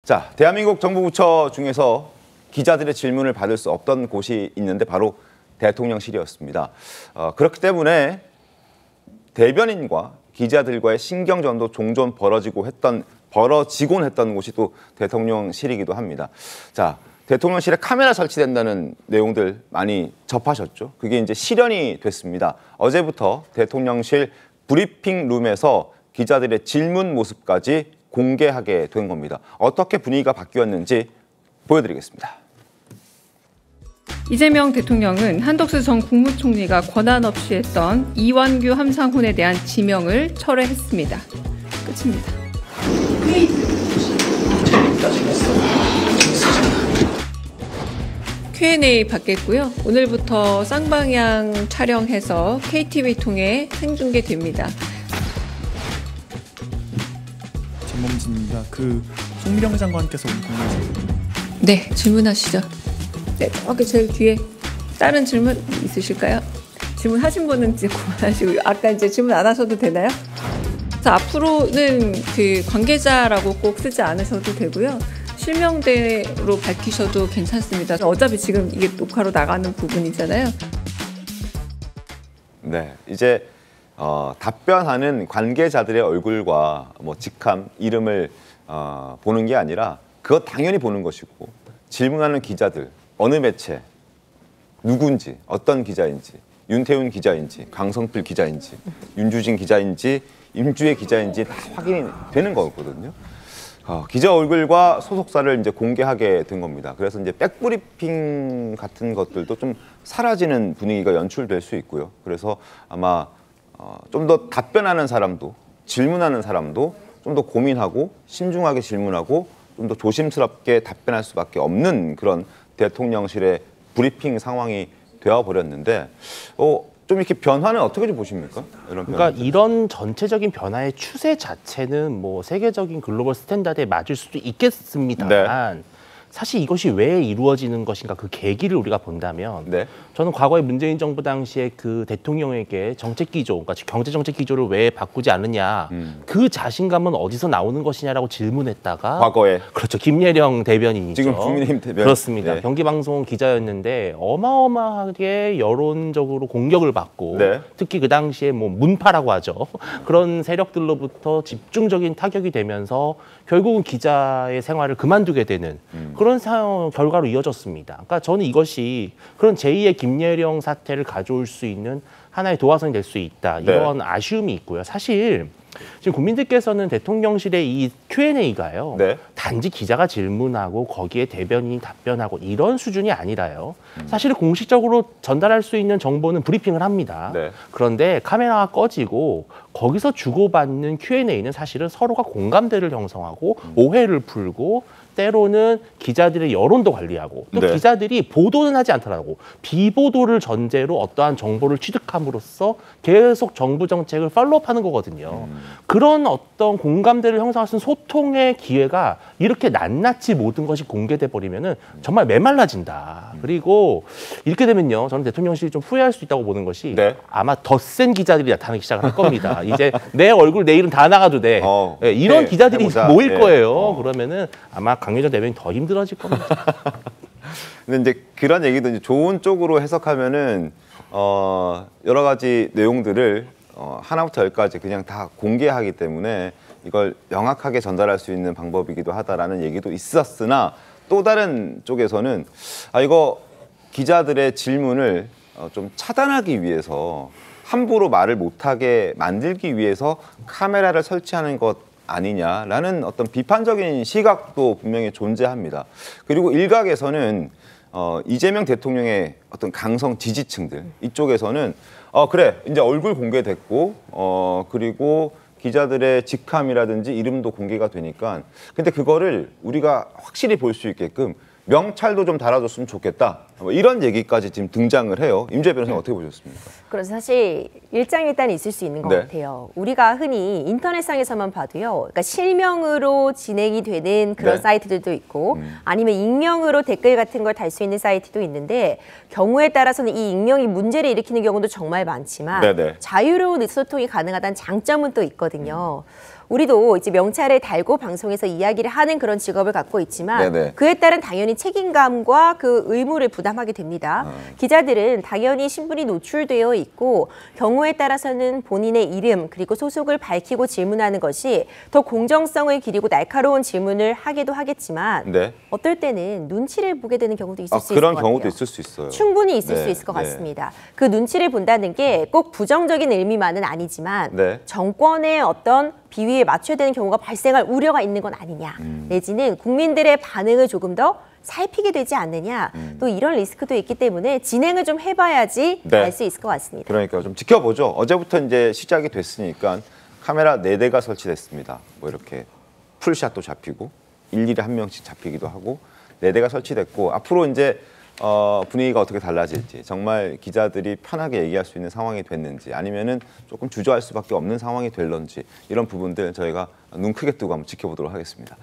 자, 대한민국 정부 부처 중에서 기자들의 질문을 받을 수 없던 곳이 있는데 바로 대통령실이었습니다. 그렇기 때문에 대변인과 기자들과의 신경전도 종종 벌어지곤 했던 곳이 또 대통령실이기도 합니다. 자, 대통령실에 카메라 설치된다는 내용들 많이 접하셨죠? 그게 이제 실현이 됐습니다. 어제부터 대통령실 브리핑 룸에서 기자들의 질문 모습까지 공개하게 된 겁니다. 어떻게 분위기가 바뀌었는지 보여드리겠습니다. 이재명 대통령은 한덕수 전 국무총리가 권한 없이 했던 이완규 함상훈에 대한 지명을 철회했습니다. 끝입니다. Q&A 받겠고요. 오늘부터 쌍방향 촬영해서 KTV 통해 생중계됩니다. 전범진입니다. 송미령 장관께서 오늘 공개하신 네, 질문하시죠. 네, 저기 제일 뒤에 다른 질문 있으실까요? 질문하신 분은 이제 그만하시고요. 아까 이제 질문 안 하셔도 되나요? 그래서 앞으로는 관계자라고 꼭 쓰지 않으셔도 되고요. 실명대로 밝히셔도 괜찮습니다. 어차피 지금 이게 녹화로 나가는 부분이잖아요. 네, 이제 답변하는 관계자들의 얼굴과 직함, 이름을 보는 게 아니라 그것 당연히 보는 것이고 질문하는 기자들, 어느 매체, 누군지, 어떤 기자인지, 윤태훈 기자인지, 강성필 기자인지, 윤주진 기자인지, 임주혜 기자인지 다 확인이 되는 거거든요. 기자 얼굴과 소속사를 이제 공개하게 된 겁니다. 그래서 이제 백브리핑 같은 것들도 좀 사라지는 분위기가 연출될 수 있고요. 그래서 아마 좀 더 답변하는 사람도, 질문하는 사람도 좀 더 고민하고 신중하게 질문하고 좀 더 조심스럽게 답변할 수밖에 없는 그런 대통령실의 브리핑 상황이 되어버렸는데 좀 이렇게 변화는 어떻게 좀 보십니까? 그러니까 이런 전체적인 변화의 추세 자체는 세계적인 글로벌 스탠다드에 맞을 수도 있겠습니다만 네. 사실 이것이 왜 이루어지는 것인가 그 계기를 우리가 본다면 네. 저는 과거에 문재인 정부 당시에 그 대통령에게 정책 기조, 그러니까 경제 정책 기조를 왜 바꾸지 않느냐 그 자신감은 어디서 나오는 것이냐라고 질문했다가 과거에 그렇죠 김예령 대변인이죠. 지금 국민의힘 대변인 그렇습니다. 네. 경기방송 기자였는데 어마어마하게 여론적으로 공격을 받고 네. 특히 그 당시에 문파라고 하죠. 그런 세력들로부터 집중적인 타격이 되면서 결국은 기자의 생활을 그만두게 되는 그런 결과로 이어졌습니다. 그러니까 저는 이것이 그런 제2의 김예령 사태를 가져올 수 있는 하나의 도화선이 될 수 있다. 이런 네. 아쉬움이 있고요. 사실 지금 국민들께서는 대통령실의 이 Q&A가요. 네. 단지 기자가 질문하고 거기에 대변인이 답변하고 이런 수준이 아니라요. 사실 공식적으로 전달할 수 있는 정보는 브리핑을 합니다. 네. 그런데 카메라가 꺼지고 거기서 주고받는 Q&A는 사실은 서로가 공감대를 형성하고 오해를 풀고 때로는 기자들의 여론도 관리하고 또 네. 기자들이 보도는 하지 않더라도 비보도를 전제로 어떠한 정보를 취득함으로써 계속 정부 정책을 팔로우하는 거거든요. 그런 어떤 공감대를 형성할 수 있는 소통의 기회가 이렇게 낱낱이 모든 것이 공개돼 버리면은 정말 메말라진다. 그리고 이렇게 되면요, 저는 대통령실이 좀 후회할 수 있다고 보는 것이 네. 아마 더 센 기자들이 나타나기 시작할 겁니다. 이제 내 얼굴, 내 이름 다 나가도 돼. 네, 이런 네, 기자들이 해보자. 모일 네. 거예요. 그러면은 아마 강효정 대변인 더 힘들어질 겁니다. 근데 이제 그런 얘기도 이제 좋은 쪽으로 해석하면은 여러 가지 내용들을 하나부터 열까지 그냥 다 공개하기 때문에 이걸 명확하게 전달할 수 있는 방법이기도 하다라는 얘기도 있었으나 또 다른 쪽에서는 이거 기자들의 질문을 좀 차단하기 위해서 함부로 말을 못하게 만들기 위해서 카메라를 설치하는 것 아니냐라는 어떤 비판적인 시각도 분명히 존재합니다. 그리고 일각에서는 이재명 대통령의 어떤 강성 지지층들 이쪽에서는 그래 이제 얼굴 공개됐고 그리고 기자들의 직함이라든지 이름도 공개가 되니까 근데 그거를 우리가 확실히 볼 수 있게끔 명찰도 좀 달아줬으면 좋겠다. 이런 얘기까지 지금 등장을 해요. 임주혜 변호사님 어떻게 보셨습니까? 그래서 사실 일장일단이 있을 수 있는 것 네. 같아요. 우리가 흔히 인터넷상에서만 봐도요. 그러니까 실명으로 진행이 되는 그런 네. 사이트들도 있고 아니면 익명으로 댓글 같은 걸 달 수 있는 사이트도 있는데 경우에 따라서는 이 익명이 문제를 일으키는 경우도 정말 많지만 네네. 자유로운 의사소통이 가능하다는 장점은 또 있거든요. 우리도 이제 명찰을 달고 방송에서 이야기를 하는 그런 직업을 갖고 있지만 네네. 그에 따른 당연히 책임감과 그 의무를 부담하게 됩니다. 기자들은 당연히 신분이 노출되어 있고 경우에 따라서는 본인의 이름 그리고 소속을 밝히고 질문하는 것이 더 공정성을 기리고 날카로운 질문을 하기도 하겠지만 네. 어떨 때는 눈치를 보게 되는 경우도 있을 수 있을 것 그런 같아요. 경우도 있을 수 있어요. 충분히 있을 네, 수 있을 것 네. 같습니다. 그 눈치를 본다는 게 꼭 부정적인 의미만은 아니지만 네. 정권의 어떤 비위에 맞춰야 되는 경우가 발생할 우려가 있는 건 아니냐 내지는 국민들의 반응을 조금 더 살피게 되지 않느냐 또 이런 리스크도 있기 때문에 진행을 좀 해봐야지 네. 알 수 있을 것 같습니다. 그러니까 좀 지켜보죠. 어제부터 이제 시작이 됐으니까 카메라 4대가 설치됐습니다. 뭐 이렇게 풀샷도 잡히고 일일이 한 명씩 잡히기도 하고 4대가 설치됐고 앞으로 이제 분위기가 어떻게 달라질지 정말 기자들이 편하게 얘기할 수 있는 상황이 됐는지 아니면은 조금 주저할 수밖에 없는 상황이 될런지 이런 부분들 저희가 눈 크게 뜨고 한번 지켜보도록 하겠습니다.